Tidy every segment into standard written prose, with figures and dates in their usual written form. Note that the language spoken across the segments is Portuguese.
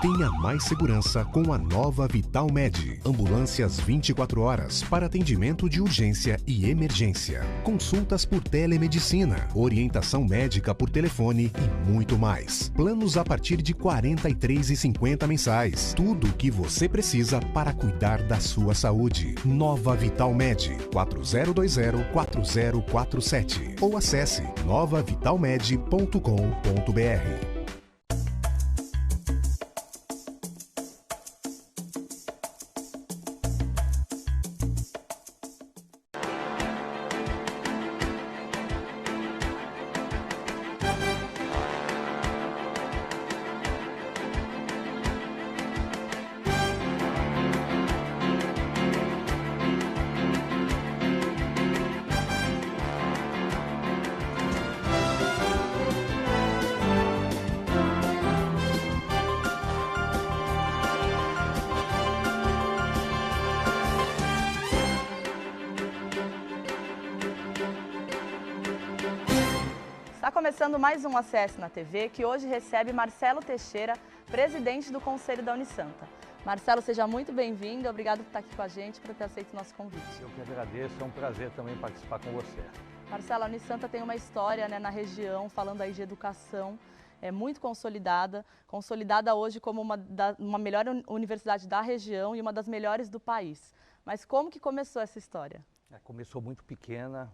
Tenha mais segurança com a nova Vital Med. Ambulâncias 24 horas para atendimento de urgência e emergência. Consultas por telemedicina, orientação médica por telefone e muito mais. Planos a partir de R$ 43,50 mensais. Tudo o que você precisa para cuidar da sua saúde. Nova Vital Med, 4020-4047. Ou acesse novavitalmed.com.br. Está começando mais um Acesso na TV, que hoje recebe Marcelo Teixeira, presidente do Conselho da Unisanta. Marcelo, seja muito bem-vindo, obrigado por estar aqui com a gente, por ter aceito o nosso convite. Eu que agradeço, é um prazer também participar com você. Marcelo, a Unisanta tem uma história, né, na região, falando aí de educação, muito consolidada hoje como uma melhor universidade da região e uma das melhores do país. Mas como que começou essa história? Começou muito pequena.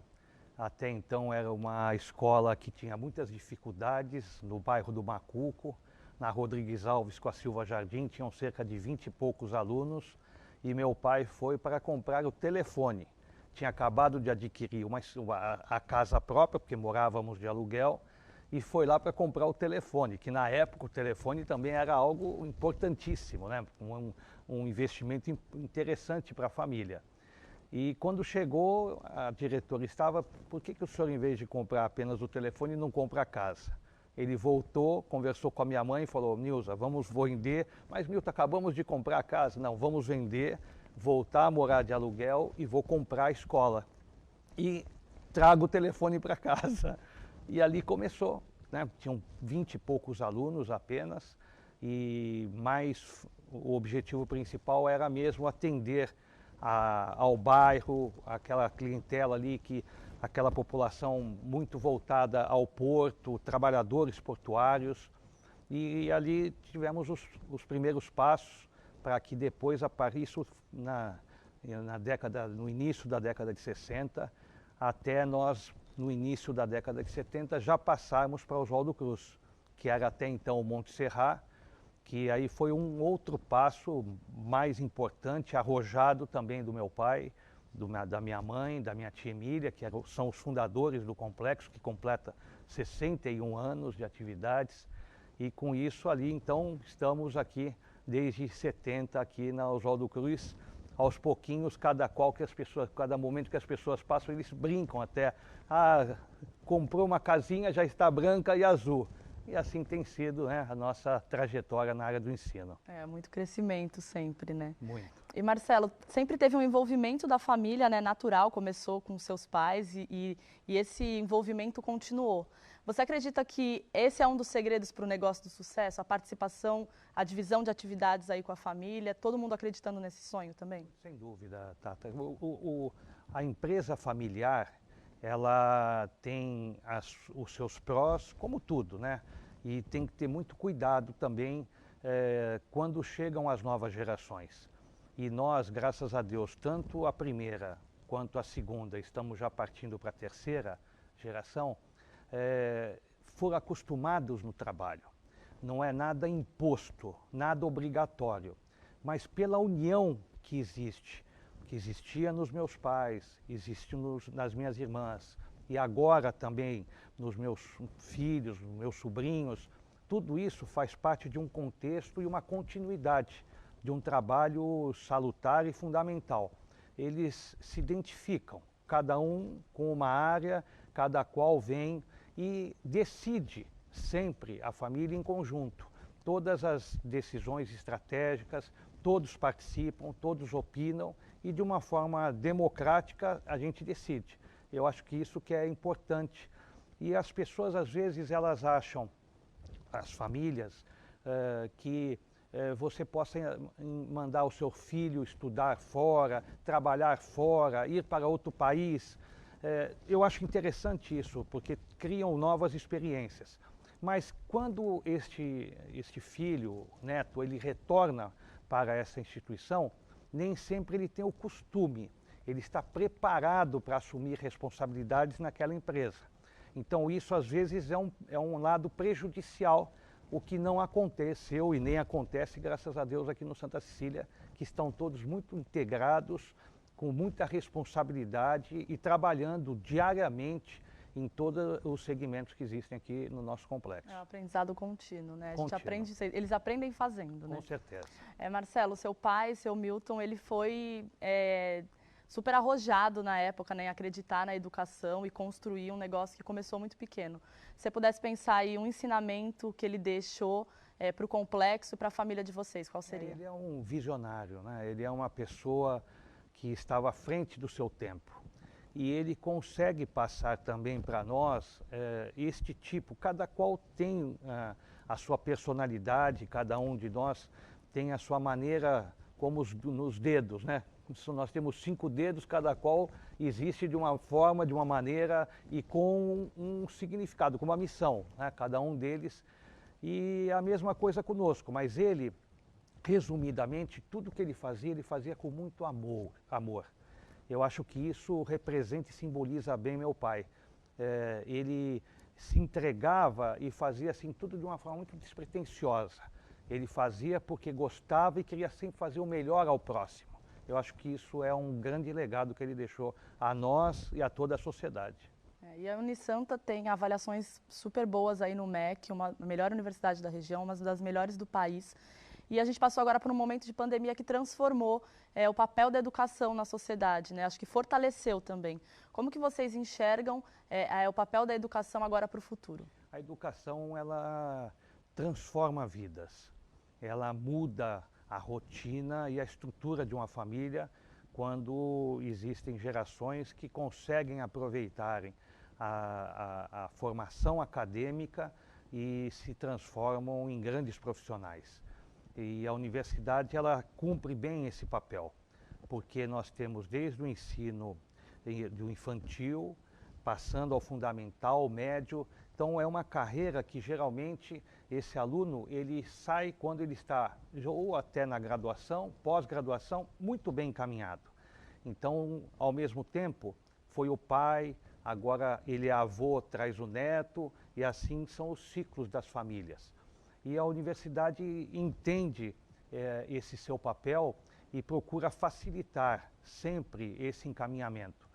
Até então era uma escola que tinha muitas dificuldades no bairro do Macuco, na Rodrigues Alves com a Silva Jardim, tinham cerca de 20 e poucos alunos e meu pai foi para comprar o telefone. Tinha acabado de adquirir a casa própria, porque morávamos de aluguel, e foi lá para comprar o telefone, que na época o telefone também era algo importantíssimo, né? Um investimento interessante para a família. E quando chegou, a diretora estava, por que o senhor, em vez de comprar apenas o telefone, não compra a casa? Ele voltou, conversou com a minha mãe e falou, Nilza, vamos vender, mas Milton, acabamos de comprar a casa. Não, vamos vender, voltar a morar de aluguel e vou comprar a escola. E trago o telefone para casa. E ali começou, né? Tinham 20 e poucos alunos apenas, mas o objetivo principal era mesmo atender ao bairro, aquela clientela ali, aquela população muito voltada ao porto, trabalhadores portuários, e ali tivemos os primeiros passos para que depois isso no início da década de 60, até nós, no início da década de 70, já passarmos para Oswaldo Cruz, que era até então o Monte Serrat, que aí foi um outro passo mais importante, arrojado também do meu pai, da minha mãe, da minha tia Emília, que são os fundadores do complexo, que completa 61 anos de atividades. E com isso ali, então, estamos aqui desde 70, aqui na Oswaldo Cruz. Aos pouquinhos, cada momento que as pessoas passam, eles brincam até. Comprou uma casinha, já está branca e azul. E assim tem sido, né, a nossa trajetória na área do ensino. Muito crescimento sempre, né? Muito. E Marcelo, sempre teve um envolvimento da família, né, natural, começou com seus pais e esse envolvimento continuou. Você acredita que esse é um dos segredos para o negócio do sucesso? A participação, a divisão de atividades aí com a família, todo mundo acreditando nesse sonho também? Sem dúvida, Tata. A empresa familiar, ela tem os seus prós, como tudo, né? E tem que ter muito cuidado também quando chegam as novas gerações. E nós, graças a Deus, tanto a primeira quanto a segunda, estamos já partindo para a terceira geração, foram acostumados no trabalho. Não é nada imposto, nada obrigatório, mas pela união que existia nos meus pais, existe nas minhas irmãs e agora também nos meus filhos, nos meus sobrinhos, tudo isso faz parte de um contexto e uma continuidade de um trabalho salutar e fundamental. Eles se identificam, cada um com uma área, cada qual vem e decide sempre a família em conjunto. Todas as decisões estratégicas, todos participam, todos opinam e de uma forma democrática a gente decide. Eu acho que isso que é importante. E as pessoas às vezes elas acham, as famílias, que você possa mandar o seu filho estudar fora, trabalhar fora, ir para outro país. Eu acho interessante isso, porque criam novas experiências. Mas quando este filho, neto, ele retorna para essa instituição, nem sempre ele tem o costume, ele está preparado para assumir responsabilidades naquela empresa. Então isso às vezes é um lado prejudicial, o que não aconteceu e nem acontece, graças a Deus, aqui no Santa Cecília, que estão todos muito integrados, com muita responsabilidade e trabalhando diariamente em todos os segmentos que existem aqui no nosso complexo. É um aprendizado contínuo, né? A gente Contínuo. aprende, eles aprendem fazendo, né? Com certeza. Marcelo, seu pai, seu Milton, ele foi super arrojado na época, né, em acreditar na educação e construir um negócio que começou muito pequeno. Se você pudesse pensar aí um ensinamento que ele deixou para o complexo e para a família de vocês, qual seria? Ele é um visionário, né? Ele é uma pessoa que estava à frente do seu tempo. E ele consegue passar também para nós este tipo, cada qual tem a sua personalidade, cada um de nós tem a sua maneira, como nos dedos, né? Nós temos 5 dedos, cada qual existe de uma forma, de uma maneira e com um significado, com uma missão, né? Cada um deles. E a mesma coisa conosco, mas ele, resumidamente, tudo que ele fazia com muito amor. Eu acho que isso representa e simboliza bem meu pai. Ele se entregava e fazia assim tudo de uma forma muito despretensiosa. Ele fazia porque gostava e queria sempre fazer o melhor ao próximo. Eu acho que isso é um grande legado que ele deixou a nós e a toda a sociedade. E a Unisanta tem avaliações super boas aí no MEC, uma melhor universidade da região, uma das melhores do país. E a gente passou agora por um momento de pandemia que transformou o papel da educação na sociedade, né? Acho que fortaleceu também. Como que vocês enxergam o papel da educação agora para o futuro? A educação, ela transforma vidas. Ela muda a rotina e a estrutura de uma família quando existem gerações que conseguem aproveitarem a formação acadêmica e se transformam em grandes profissionais. E a universidade, ela cumpre bem esse papel, porque nós temos desde o ensino do infantil, passando ao fundamental, ao médio. Então é uma carreira que geralmente esse aluno, ele sai quando ele está ou até na graduação, pós-graduação, muito bem encaminhado. Então, ao mesmo tempo, foi o pai, agora ele é avô, traz o neto, e assim são os ciclos das famílias. E a universidade entende esse seu papel e procura facilitar sempre esse encaminhamento.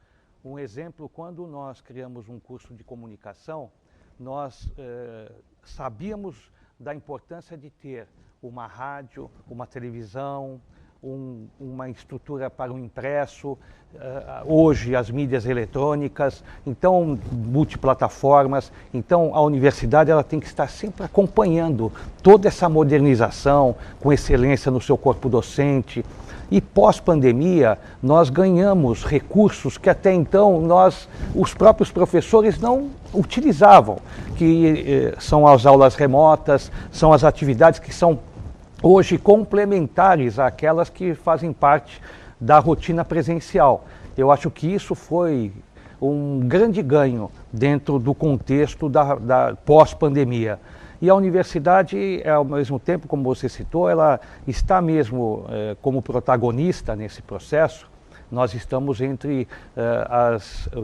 Um exemplo, quando nós criamos um curso de comunicação, nós sabíamos da importância de ter uma rádio, uma televisão, uma estrutura para o impresso, hoje as mídias eletrônicas, então multiplataformas. Então a universidade, ela tem que estar sempre acompanhando toda essa modernização com excelência no seu corpo docente. E pós-pandemia, nós ganhamos recursos que até então os próprios professores não utilizavam, que são as aulas remotas, são as atividades que são hoje complementares àquelas que fazem parte da rotina presencial. Eu acho que isso foi um grande ganho dentro do contexto da pós-pandemia. E a universidade, ao mesmo tempo, como você citou, ela está mesmo como protagonista nesse processo. Nós estamos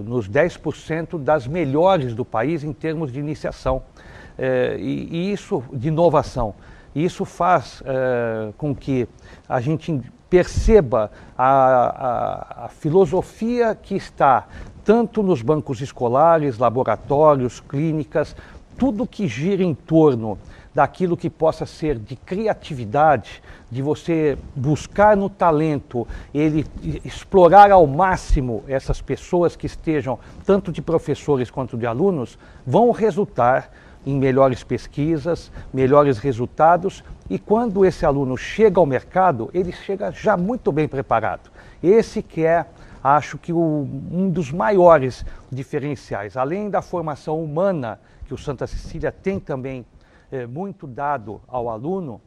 nos 10% das melhores do país em termos de iniciação e isso de inovação. Isso faz com que a gente perceba a filosofia que está tanto nos bancos escolares, laboratórios, clínicas, tudo que gira em torno daquilo que possa ser de criatividade, de você buscar no talento, ele explorar ao máximo essas pessoas que estejam, tanto de professores quanto de alunos, vão resultar em melhores pesquisas, melhores resultados, e quando esse aluno chega ao mercado, ele chega já muito bem preparado. Esse que é, acho que um dos maiores diferenciais, além da formação humana que o Santa Cecília tem também muito dado ao aluno,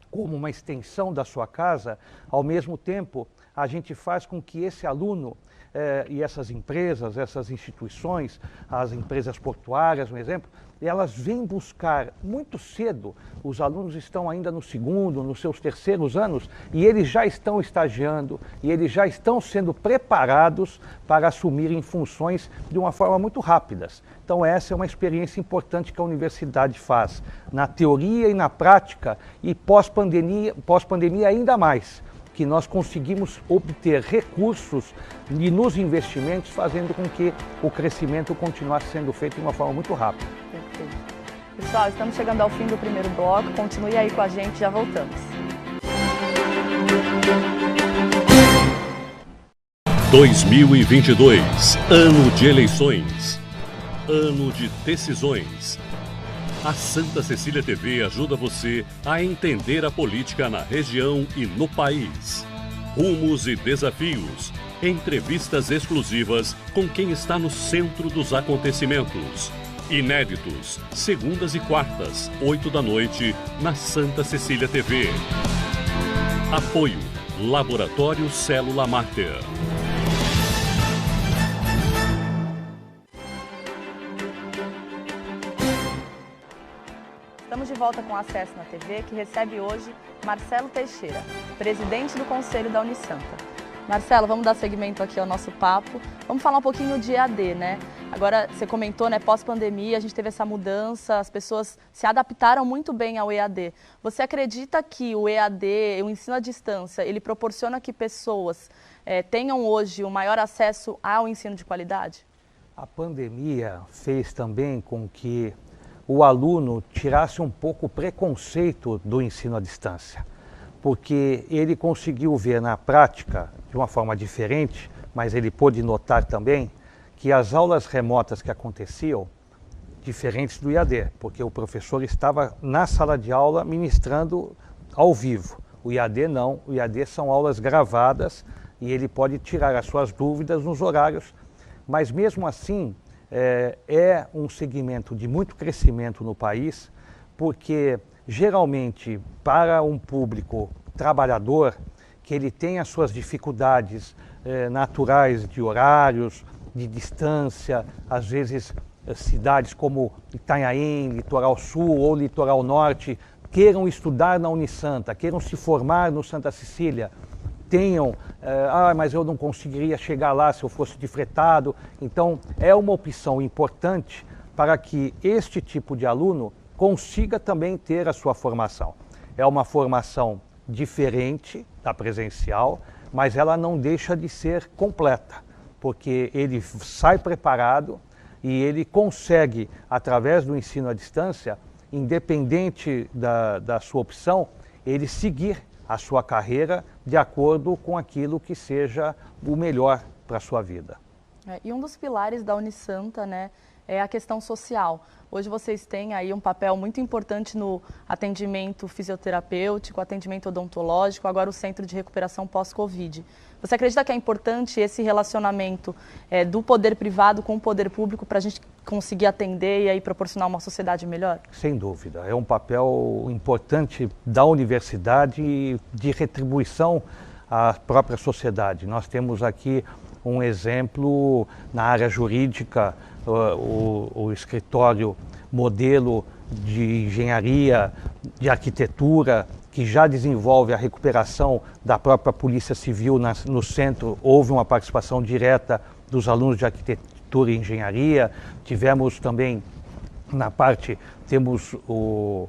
como uma extensão da sua casa, ao mesmo tempo a gente faz com que esse aluno e essas empresas, essas instituições, as empresas portuárias, um exemplo, elas vêm buscar muito cedo, os alunos estão ainda no segundo, nos seus terceiros anos, e eles já estão estagiando, e eles já estão sendo preparados para assumirem funções de uma forma muito rápida. Então essa é uma experiência importante que a universidade faz, na teoria e na prática, e pós-pandemia ainda mais, que nós conseguimos obter recursos e nos investimentos, fazendo com que o crescimento continuasse sendo feito de uma forma muito rápida. Perfeito. Pessoal, estamos chegando ao fim do primeiro bloco. Continue aí com a gente, já voltamos. 2022, ano de eleições, ano de decisões. A Santa Cecília TV ajuda você a entender a política na região e no país. Rumos e desafios, entrevistas exclusivas com quem está no centro dos acontecimentos. Inéditos, segundas e quartas, 8 da noite, na Santa Cecília TV. Apoio, Laboratório Célula Máter. Estamos de volta com Acesso na TV, que recebe hoje Marcelo Teixeira, presidente do Conselho da Unisanta. Marcelo, vamos dar seguimento aqui ao nosso papo. Vamos falar um pouquinho de EAD, né? Agora, você comentou, né, pós-pandemia, a gente teve essa mudança, as pessoas se adaptaram muito bem ao EAD. Você acredita que o EAD, o ensino à distância, ele proporciona que pessoas tenham hoje o maior acesso ao ensino de qualidade? A pandemia fez também com que o aluno tirasse um pouco o preconceito do ensino à distância, porque ele conseguiu ver na prática, de uma forma diferente, mas ele pôde notar também que as aulas remotas que aconteciam, diferentes do EAD, porque o professor estava na sala de aula ministrando ao vivo. O EAD não, o EAD são aulas gravadas e ele pode tirar as suas dúvidas nos horários, mas mesmo assim é um segmento de muito crescimento no país, porque geralmente para um público trabalhador, que ele tem as suas dificuldades naturais de horários, de distância, às vezes cidades como Itanhaém, Litoral Sul ou Litoral Norte, queiram estudar na Unisanta, queiram se formar no Santa Cecília, tenham, mas eu não conseguiria chegar lá se eu fosse de fretado. Então, é uma opção importante para que este tipo de aluno consiga também ter a sua formação. É uma formação diferente da presencial, mas ela não deixa de ser completa, porque ele sai preparado e ele consegue, através do ensino à distância, independente da sua opção, ele seguir a sua carreira de acordo com aquilo que seja o melhor para a sua vida. E um dos pilares da Unisanta, né, é a questão social. Hoje vocês têm aí um papel muito importante no atendimento fisioterapêutico, atendimento odontológico, agora o Centro de Recuperação Pós-Covid. Você acredita que é importante esse relacionamento do poder privado com o poder público para a gente conseguir atender e aí proporcionar uma sociedade melhor? Sem dúvida, é um papel importante da universidade e de retribuição à própria sociedade. Nós temos aqui um exemplo na área jurídica, o escritório modelo de engenharia, de arquitetura, que já desenvolve a recuperação da própria Polícia Civil no centro. Houve uma participação direta dos alunos de arquitetura e engenharia. Tivemos também, na parte, temos o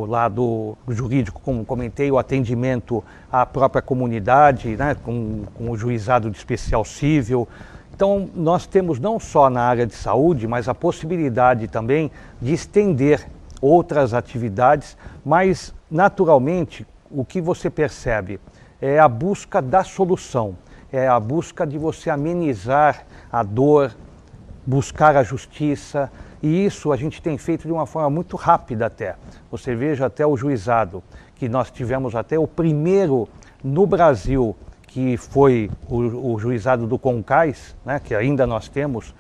lado jurídico, como comentei, o atendimento à própria comunidade, né, com o juizado de especial cível. Então, nós temos não só na área de saúde, mas a possibilidade também de estender outras atividades, mas, naturalmente, o que você percebe é a busca da solução, é a busca de você amenizar a dor, buscar a justiça, e isso a gente tem feito de uma forma muito rápida até. Você veja até o juizado, que nós tivemos até o primeiro no Brasil, que foi o juizado do Concais, né, que ainda nós temos,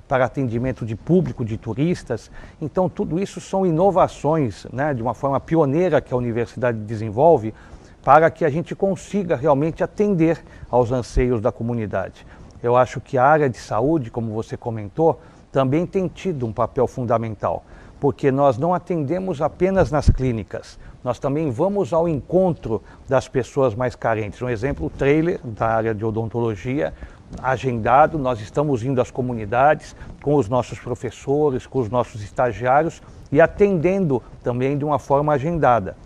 para atendimento de público, de turistas. Então, tudo isso são inovações, né, de uma forma pioneira que a universidade desenvolve para que a gente consiga realmente atender aos anseios da comunidade. Eu acho que a área de saúde, como você comentou, também tem tido um papel fundamental, porque nós não atendemos apenas nas clínicas, nós também vamos ao encontro das pessoas mais carentes. Um exemplo, o trailer da área de odontologia, agendado, nós estamos indo às comunidades com os nossos professores, com os nossos estagiários e atendendo também de uma forma agendada.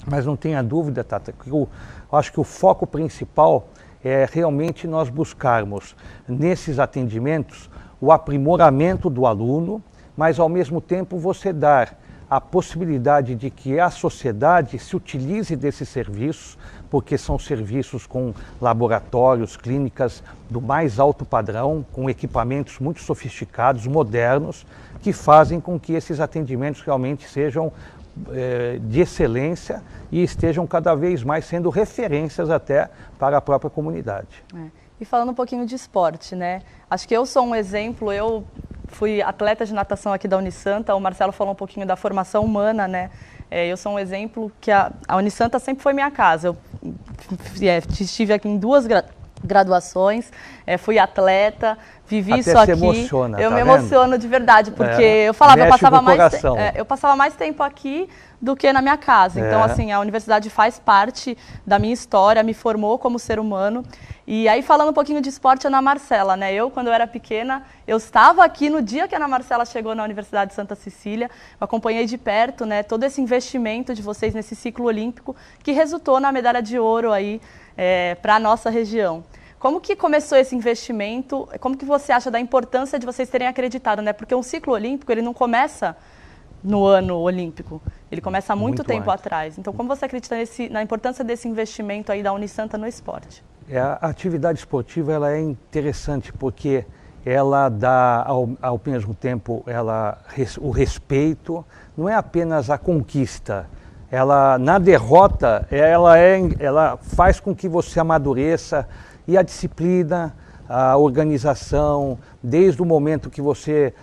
Mas não tenha dúvida, Tata, que eu acho que o foco principal é realmente nós buscarmos nesses atendimentos o aprimoramento do aluno, mas ao mesmo tempo você dar a possibilidade de que a sociedade se utilize desses serviços, porque são serviços com laboratórios, clínicas do mais alto padrão, com equipamentos muito sofisticados, modernos, que fazem com que esses atendimentos realmente sejam de excelência e estejam cada vez mais sendo referências até para a própria comunidade. E falando um pouquinho de esporte, né? Acho que eu sou um exemplo, eu fui atleta de natação aqui da Unisanta, o Marcelo falou um pouquinho da formação humana, né? Eu sou um exemplo que a Unisanta sempre foi minha casa. Eu estive aqui em 2 graduações, fui atleta, vivi Até isso aqui. Emociona, eu tá me vendo? emociono de verdade, porque eu falava, eu passava mais tempo aqui do que na minha casa. Então, assim, a universidade faz parte da minha história, me formou como ser humano. E aí, falando um pouquinho de esporte, Ana Marcela, né? Eu, quando eu era pequena, eu estava aqui no dia que a Ana Marcela chegou na Universidade de Santa Cecília, eu acompanhei de perto, né, todo esse investimento de vocês nesse ciclo olímpico, que resultou na medalha de ouro aí para a nossa região. Como que começou esse investimento? Como que você acha da importância de vocês terem acreditado, né? Porque um ciclo olímpico, ele não começa no ano olímpico, ele começa há muito tempo atrás. Então, como você acredita na importância desse investimento aí da Unisanta no esporte? A atividade esportiva ela é interessante porque ela dá ao mesmo tempo o respeito, não é apenas a conquista. Ela, na derrota, ela faz com que você amadureça, e a disciplina, a organização, desde o momento que você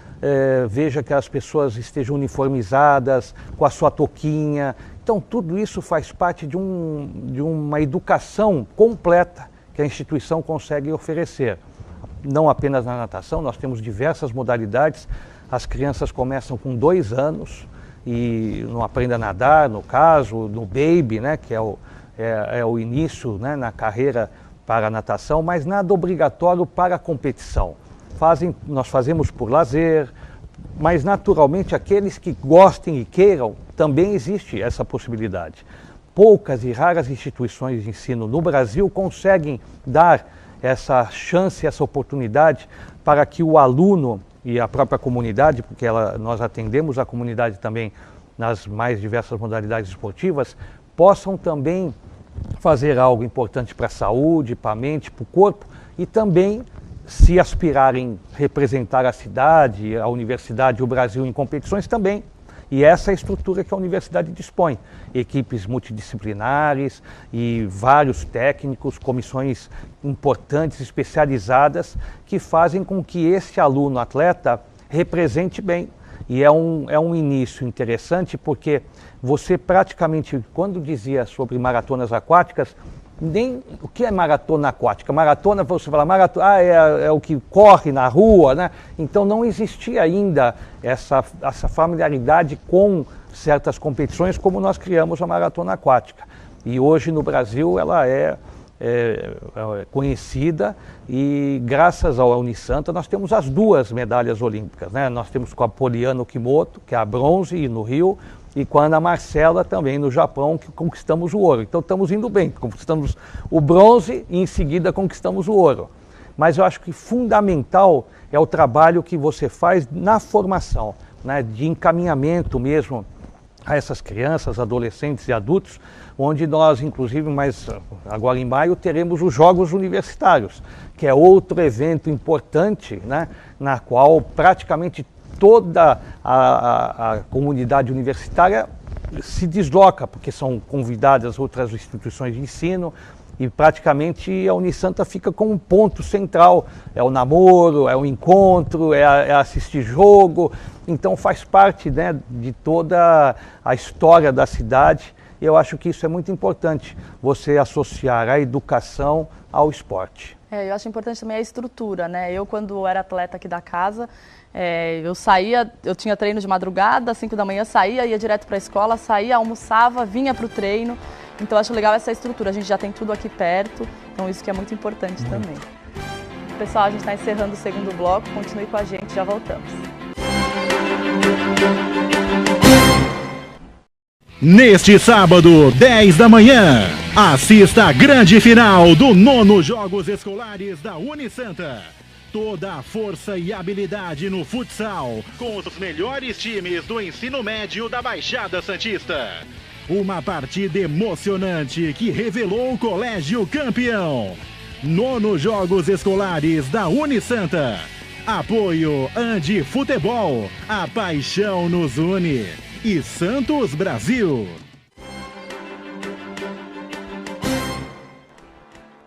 veja que as pessoas estejam uniformizadas, com a sua touquinha. Então, tudo isso faz parte de uma educação completa que a instituição consegue oferecer. Não apenas na natação, nós temos diversas modalidades. As crianças começam com 2 anos e não aprendem a nadar, no caso, no baby, né, que é o início, né, na carreira para a natação, mas nada obrigatório para a competição. Nós fazemos por lazer, mas naturalmente aqueles que gostem e queiram, também existe essa possibilidade. Poucas e raras instituições de ensino no Brasil conseguem dar essa chance, essa oportunidade para que o aluno e a própria comunidade, porque nós atendemos a comunidade também nas mais diversas modalidades esportivas, possam também fazer algo importante para a saúde, para a mente, para o corpo e também se aspirarem representar a cidade, a universidade e o Brasil em competições também. E essa é a estrutura que a universidade dispõe. Equipes multidisciplinares e vários técnicos, comissões importantes, especializadas, que fazem com que esse aluno atleta represente bem. E é um início interessante porque você praticamente, quando dizia sobre maratonas aquáticas, nem o que é maratona aquática? Maratona, você fala, maratona, é o que corre na rua, né? Então não existia ainda essa familiaridade com certas competições como nós criamos a maratona aquática. E hoje no Brasil ela é conhecida e graças ao Unisanta nós temos as 2 medalhas olímpicas, né? Nós temos com a Poliana Okimoto, que é a bronze no Rio, e com a Ana Marcela também no Japão, que conquistamos o ouro. Então estamos indo bem, conquistamos o bronze e em seguida conquistamos o ouro. Mas eu acho que fundamental é o trabalho que você faz na formação, né, de encaminhamento mesmo a essas crianças, adolescentes e adultos, onde nós, inclusive, agora em maio, teremos os Jogos Universitários, que é outro evento importante, né, na qual praticamente toda a comunidade universitária se desloca, porque são convidadas outras instituições de ensino E praticamente a Unisanta fica como um ponto central, é o namoro, é o encontro, é assistir jogo, então faz parte, né, de toda a história da cidade. E eu acho que isso é muito importante, você associar a educação ao esporte. Eu acho importante também a estrutura, né? Eu, quando era atleta aqui da casa, eu saía, eu tinha treino de madrugada, às 5 da manhã, saía, ia direto para a escola, saía, almoçava, vinha para o treino. Então, eu acho legal essa estrutura, a gente já tem tudo aqui perto, então isso que é muito importante também. Pessoal, a gente está encerrando o segundo bloco, continue com a gente, já voltamos. Neste sábado, 10 da manhã, assista a grande final do 9º Jogos Escolares da Unisanta. Toda a força e habilidade no futsal, com os melhores times do ensino médio da Baixada Santista. Uma partida emocionante que revelou o colégio campeão. 9º Jogos Escolares da Unisanta. Apoio Andi Futebol, a paixão nos une. E Santos Brasil.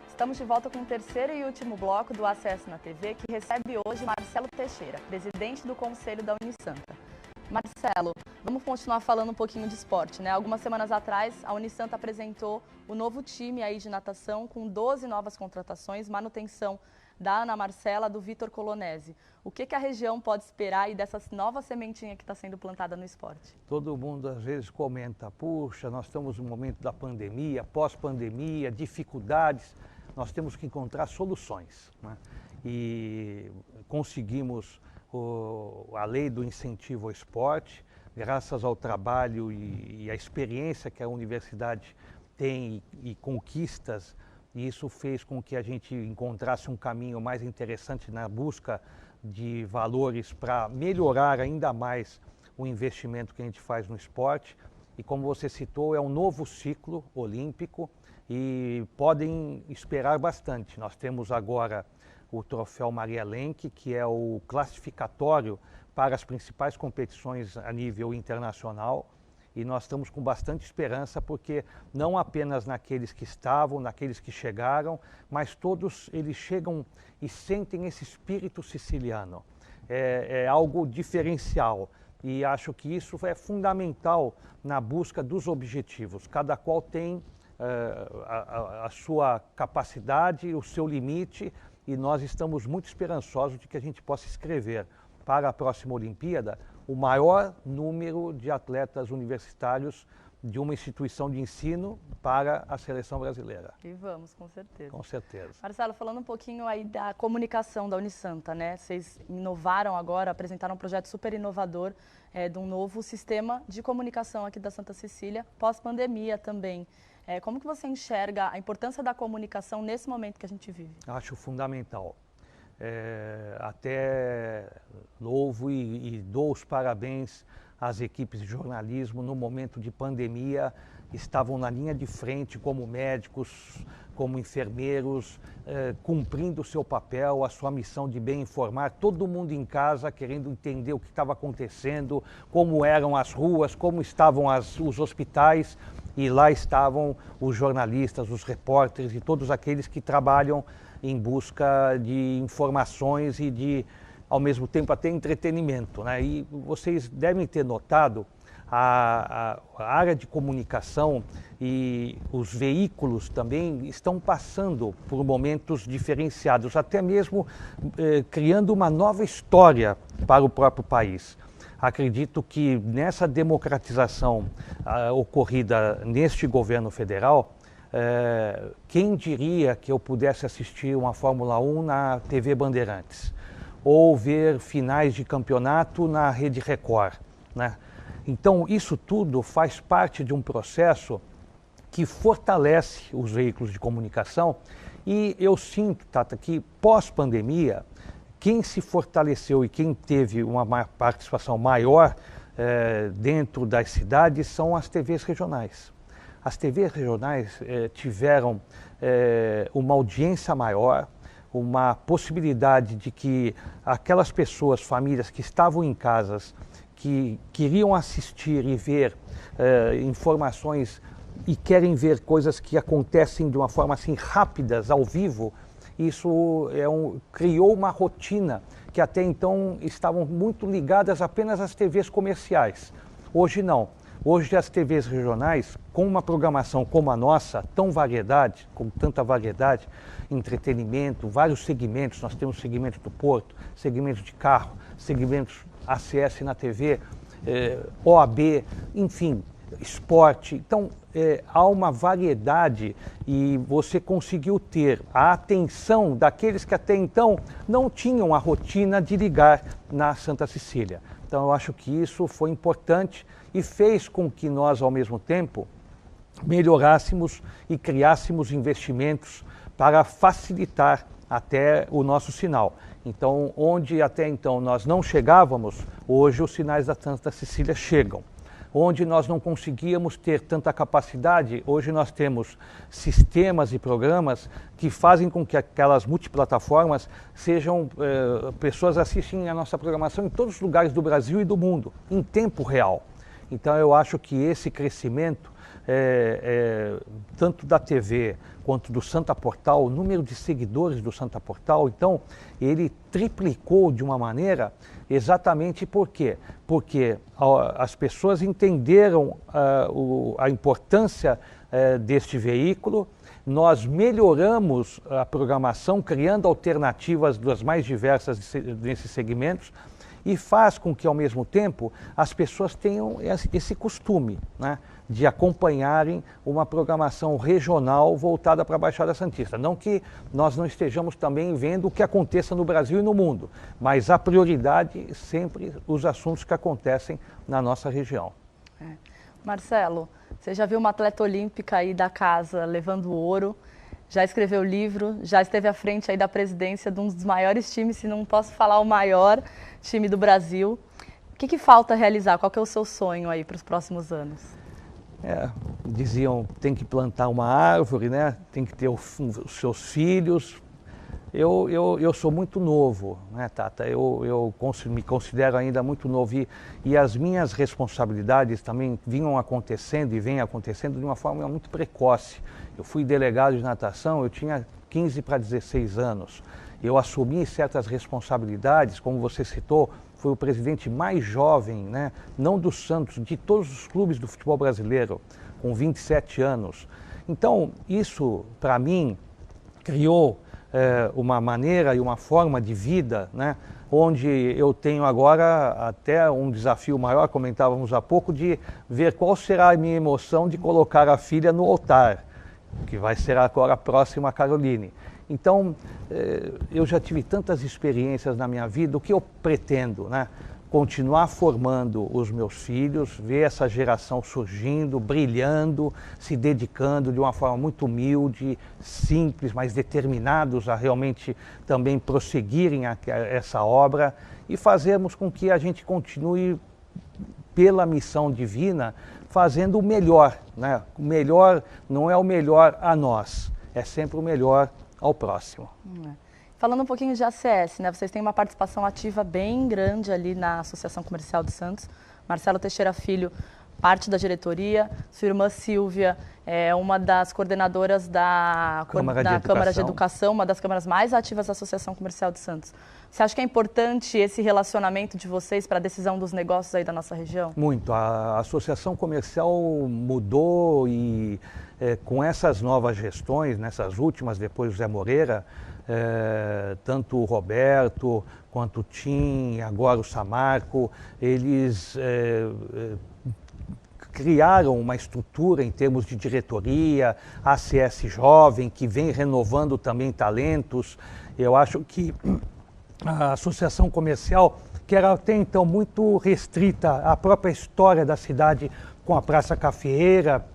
Estamos de volta com o terceiro e último bloco do Acesso na TV, que recebe hoje Marcelo Teixeira, presidente do Conselho da Unisanta. Marcelo, vamos continuar falando um pouquinho de esporte, né? Algumas semanas atrás, a Unisanta apresentou o novo time aí de natação com 12 novas contratações, manutenção da Ana Marcela, do Vitor Colonese. O que a região pode esperar aí dessa nova sementinha que está sendo plantada no esporte? Todo mundo às vezes comenta, puxa, nós estamos no momento da pandemia, pós-pandemia, dificuldades, nós temos que encontrar soluções, né? E conseguimos a lei do incentivo ao esporte, graças ao trabalho e à experiência que a universidade tem e conquistas. E isso fez com que a gente encontrasse um caminho mais interessante na busca de valores para melhorar ainda mais o investimento que a gente faz no esporte. E como você citou, é um novo ciclo olímpico e podem esperar bastante. Nós temos agora o troféu Maria Lenk, que é o classificatório para as principais competições a nível internacional. E nós estamos com bastante esperança, porque não apenas naqueles que estavam, naqueles que chegaram, mas todos eles chegam e sentem esse espírito siciliano. É algo diferencial e acho que isso é fundamental na busca dos objetivos. Cada qual tem a sua capacidade, o seu limite, e nós estamos muito esperançosos de que a gente possa escrever para a próxima Olimpíada o maior número de atletas universitários de uma instituição de ensino para a seleção brasileira. E vamos, com certeza. Com certeza. Marcelo, falando um pouquinho aí da comunicação da Unisanta, né? Vocês inovaram agora, apresentaram um projeto super inovador de um novo sistema de comunicação aqui da Santa Cecília, pós-pandemia também. Como que você enxerga a importância da comunicação nesse momento que a gente vive? Acho fundamental. Até louvo e dou os parabéns às equipes de jornalismo no momento de pandemia, estavam na linha de frente como médicos, como enfermeiros, cumprindo o seu papel, a sua missão de bem informar todo mundo em casa, querendo entender o que estava acontecendo, como eram as ruas, como estavam os hospitais, e lá estavam os jornalistas, os repórteres e todos aqueles que trabalham em busca de informações e de, ao mesmo tempo, até entretenimento, né? E vocês devem ter notado a área de comunicação e os veículos também estão passando por momentos diferenciados, até mesmo criando uma nova história para o próprio país. Acredito que nessa democratização ocorrida neste governo federal, quem diria que eu pudesse assistir uma Fórmula 1 na TV Bandeirantes ou ver finais de campeonato na Rede Record, né? Então, isso tudo faz parte de um processo que fortalece os veículos de comunicação e eu sinto, Tata, que pós-pandemia, quem se fortaleceu e quem teve uma participação maior dentro das cidades são as TVs regionais. As TVs regionais tiveram uma audiência maior, uma possibilidade de que aquelas pessoas, famílias que estavam em casas, que queriam assistir e ver informações e querem ver coisas que acontecem de uma forma assim rápidas, ao vivo, isso criou uma rotina que até então estavam muito ligadas apenas às TVs comerciais. Hoje não. Hoje as TVs regionais, com uma programação como a nossa, com tanta variedade, entretenimento, vários segmentos, nós temos segmento do Porto, segmento de carro, segmentos ACS na TV, OAB, enfim, esporte. Então, há uma variedade e você conseguiu ter a atenção daqueles que até então não tinham a rotina de ligar na Santa Cecília. Então, eu acho que isso foi importante e fez com que nós, ao mesmo tempo, melhorássemos e criássemos investimentos para facilitar até o nosso sinal. Então, onde até então nós não chegávamos, hoje os sinais da Santa Cecília chegam. Onde nós não conseguíamos ter tanta capacidade, hoje nós temos sistemas e programas que fazem com que aquelas multiplataformas pessoas assistem a nossa programação em todos os lugares do Brasil e do mundo, em tempo real. Então eu acho que esse crescimento, tanto da TV quanto do Santa Portal, o número de seguidores do Santa Portal, então ele triplicou de uma maneira exatamente por quê? Porque as pessoas entenderam a importância deste veículo, nós melhoramos a programação, criando alternativas das mais diversas nesses segmentos, e faz com que, ao mesmo tempo, as pessoas tenham esse costume, né, de acompanharem uma programação regional voltada para a Baixada Santista. Não que nós não estejamos também vendo o que aconteça no Brasil e no mundo, mas a prioridade sempre os assuntos que acontecem na nossa região. Marcelo, você já viu uma atleta olímpica aí da casa levando ouro, já escreveu livro, já esteve à frente aí da presidência de um dos maiores times, se não posso falar o maior time do Brasil. O que falta realizar? Qual que é o seu sonho aí para os próximos anos? Diziam, tem que plantar uma árvore, né? Tem que ter os seus filhos. Eu sou muito novo, né, Tata? Eu me considero ainda muito novo e as minhas responsabilidades também vinham acontecendo e vêm acontecendo de uma forma muito precoce. Eu fui delegado de natação, eu tinha 15 para 16 anos. Eu assumi certas responsabilidades, como você citou, fui o presidente mais jovem, né, não do Santos, de todos os clubes do futebol brasileiro, com 27 anos. Então, isso, para mim, criou uma maneira e uma forma de vida, né, onde eu tenho agora até um desafio maior, comentávamos há pouco, de ver qual será a minha emoção de colocar a filha no altar, que vai ser agora a próxima Caroline. Então, eu já tive tantas experiências na minha vida, o que eu pretendo, né? Continuar formando os meus filhos, ver essa geração surgindo, brilhando, se dedicando de uma forma muito humilde, simples, mas determinados a realmente também prosseguirem essa obra e fazermos com que a gente continue, pela missão divina, fazendo o melhor, né? O melhor não é o melhor a nós, é sempre o melhor ao próximo. Falando um pouquinho de ACS, né? Vocês têm uma participação ativa bem grande ali na Associação Comercial de Santos. Marcelo Teixeira Filho, parte da diretoria. Sua irmã Silvia é uma das coordenadoras da Câmara de Educação, uma das câmaras mais ativas da Associação Comercial de Santos. Você acha que é importante esse relacionamento de vocês para a decisão dos negócios aí da nossa região? Muito. A Associação Comercial mudou e com essas novas gestões, nessas últimas, depois do Zé Moreira, tanto o Roberto quanto o Tim, agora o Samarco, eles criaram uma estrutura em termos de diretoria, ACS Jovem, que vem renovando também talentos. Eu acho que a Associação Comercial, que era até então muito restrita à própria história da cidade, com a Praça Cafeeira,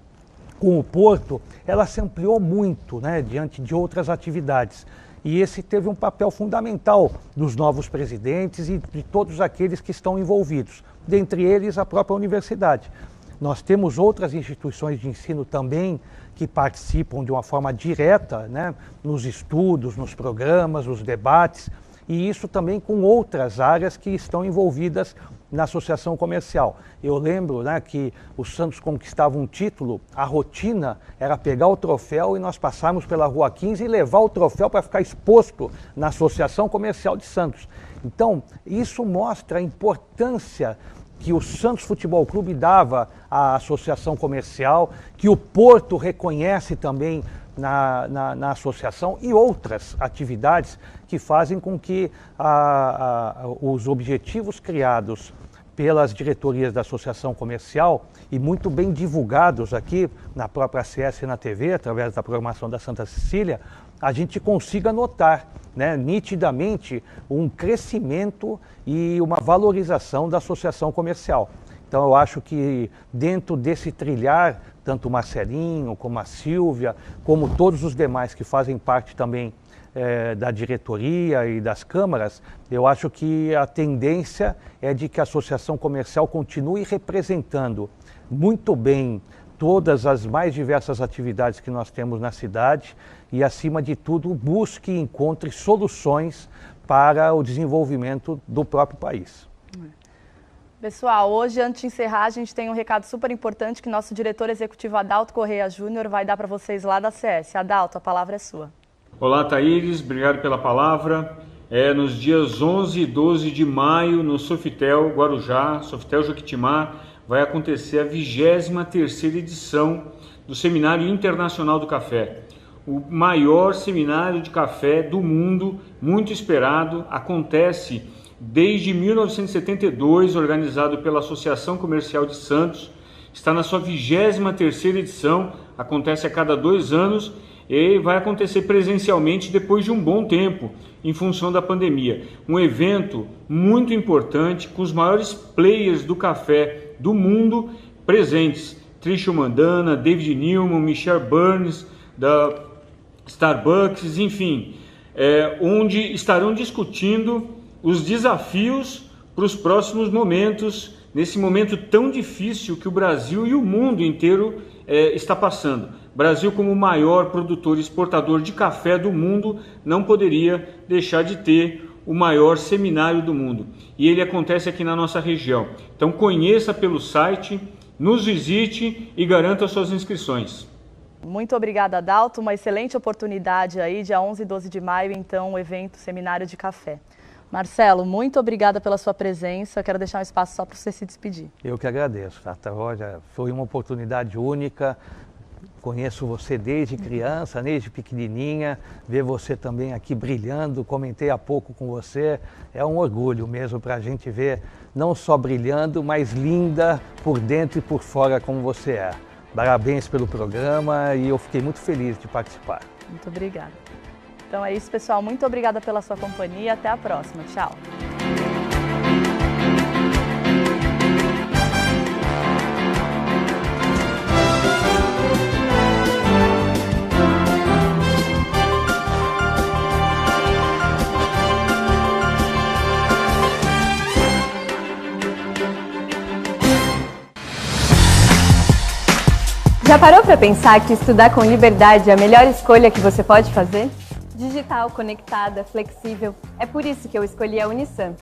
com o Porto, ela se ampliou muito, né, diante de outras atividades. E esse teve um papel fundamental dos novos presidentes e de todos aqueles que estão envolvidos, dentre eles a própria universidade. Nós temos outras instituições de ensino também que participam de uma forma direta, né, nos estudos, nos programas, nos debates, e isso também com outras áreas que estão envolvidas na associação comercial. Eu lembro, né, que o Santos conquistava um título, a rotina era pegar o troféu e nós passarmos pela Rua 15 e levar o troféu para ficar exposto na Associação Comercial de Santos. Então, isso mostra a importância que o Santos Futebol Clube dava à associação comercial, que o Porto reconhece também na associação, e outras atividades que fazem com que os objetivos criados pelas diretorias da associação comercial e muito bem divulgados aqui na própria CS e na TV, através da programação da Santa Cecília, a gente consiga notar, né, nitidamente um crescimento e uma valorização da associação comercial. Então eu acho que dentro desse trilhar, tanto o Marcelinho, como a Silvia, como todos os demais que fazem parte também da diretoria e das câmaras, eu acho que a tendência é de que a associação comercial continue representando muito bem todas as mais diversas atividades que nós temos na cidade e, acima de tudo, busque e encontre soluções para o desenvolvimento do próprio país. Pessoal, hoje, antes de encerrar, a gente tem um recado super importante que nosso diretor executivo Adalto Correia Júnior vai dar para vocês lá da CS. Adalto, a palavra é sua. Olá, Thaíris, obrigado pela palavra. Nos dias 11 e 12 de maio, no Sofitel Guarujá, Sofitel Jequitimá, vai acontecer a 23ª edição do Seminário Internacional do Café. O maior seminário de café do mundo, muito esperado, acontece desde 1972, organizado pela Associação Comercial de Santos. Está na sua 23ª edição, acontece a cada 2 anos e vai acontecer presencialmente depois de um bom tempo, em função da pandemia. Um evento muito importante, com os maiores players do café do mundo presentes. Trisha Mandana, David Newman, Michelle Burns, da Starbucks, enfim, onde estarão discutindo os desafios para os próximos momentos, nesse momento tão difícil que o Brasil e o mundo inteiro está passando. Brasil, como o maior produtor e exportador de café do mundo, não poderia deixar de ter o maior seminário do mundo. E ele acontece aqui na nossa região. Então conheça pelo site, nos visite e garanta suas inscrições. Muito obrigada, Adalto. Uma excelente oportunidade aí, dia 11 e 12 de maio, então, o evento Seminário de Café. Marcelo, muito obrigada pela sua presença. Quero deixar um espaço só para você se despedir. Eu que agradeço, Tata. Olha, foi uma oportunidade única. Conheço você desde criança, desde pequenininha, ver você também aqui brilhando, comentei há pouco com você, é um orgulho mesmo para a gente ver, não só brilhando, mas linda por dentro e por fora como você é. Parabéns pelo programa e eu fiquei muito feliz de participar. Muito obrigada. Então é isso, pessoal, muito obrigada pela sua companhia, até a próxima, tchau. Já parou para pensar que estudar com liberdade é a melhor escolha que você pode fazer? Digital, conectada, flexível. É por isso que eu escolhi a Unisamp.